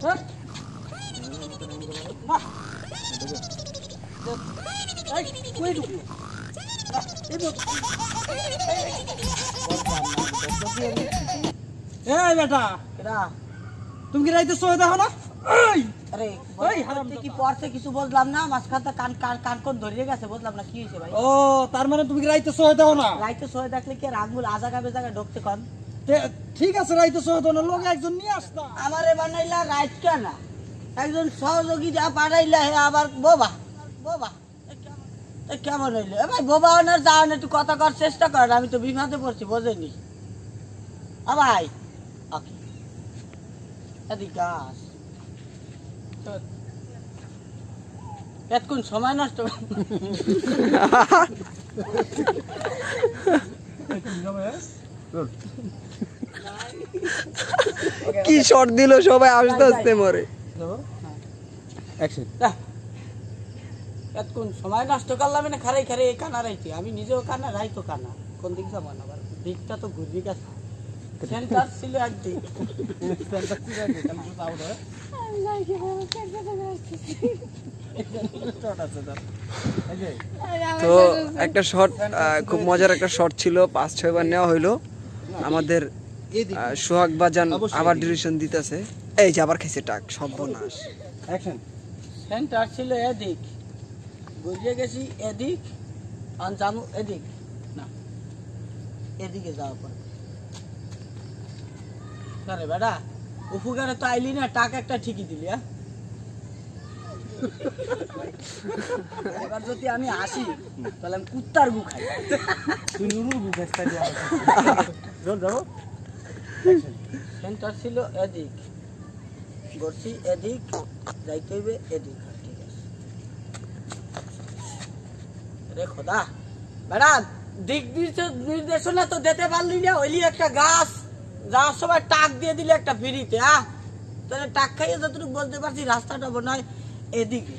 বেটা তুমি কি রাইতে সয়ে দেখো না? আরে কি পড়ছে কিছু বুঝলাম না, মাঝখানটা কান কান কান কোন ধরিয়ে গেছে, বুঝলাম না কি হয়েছে ভাই। ও তার মানে তুমি কি রাইতে সয়ে দেখো না? রাইতে সয়ে দেখলে কি আঙ্গুল আজাগা বেজাগা ঢুকতে কন? ঠিক আছে রাইতে সয়ে দাও না, লোক একজন নিয়ে আসতা। আমারে বানাইলা রাইত কেন, একজন সহযোগী যা পাঠাইলা হে আবার বোবা বোবা কেমন হইলো? ভাই বোবা ওনার যাও না, একটু কথা কর চেষ্টা করেন, আমি তো বিপদে পড়ছি বোঝেনি। ভাই এদিক গাছ এতক্ষণ সময় নষ্ট কি শট দিল, সবাই আস্তে আস্তে মরে। এতক্ষণ সময় নষ্ট করলাম না, খারাই খারাই কানা রাইছি, আমি নিজেও কানা রাইতো কানা, কোন দিক যাবো না, দিকটা তো ঘুরবি গেছে। সেন্টার ছিল একদিক, তো একটা শট, খুব মজার একটা শট ছিল, 5-6 বার নেওয়া হইলো। আমাদের সোহাগ বাজান আবার ডিরেকশন দিতেছে, এই যে আবার খাইছে টাক, সর্বনাশ। সেন্টার ছিল এদিক, ঘুরিয়ে গেছি এদিক, আর জামু এদিক না, এদিকে যাওয়া পর আরে বেটা উপকারে তো আইলি না, টাকা একটা ঠিকই দিলি। এবার যদি আমি আসি তাহলে আমি কুত্তার গু খাই, তুই নুরুর গু খাইস। সেন্টার ছিল এদিক, বসছি এদিক, যাইতে হইবে এদিক। ঠিক আছে রে খোদা, বেটা দিক নির্দেশনা তো দিতে পারলি না, হইলি একটা গাছ যাওয়ার সময় টাক দিয়ে দিলে একটা ফিরিতে। তাহলে টাক খাইয়ে যতটুকু বলতে পারছি রাস্তাটা মনে হয় এদিকে।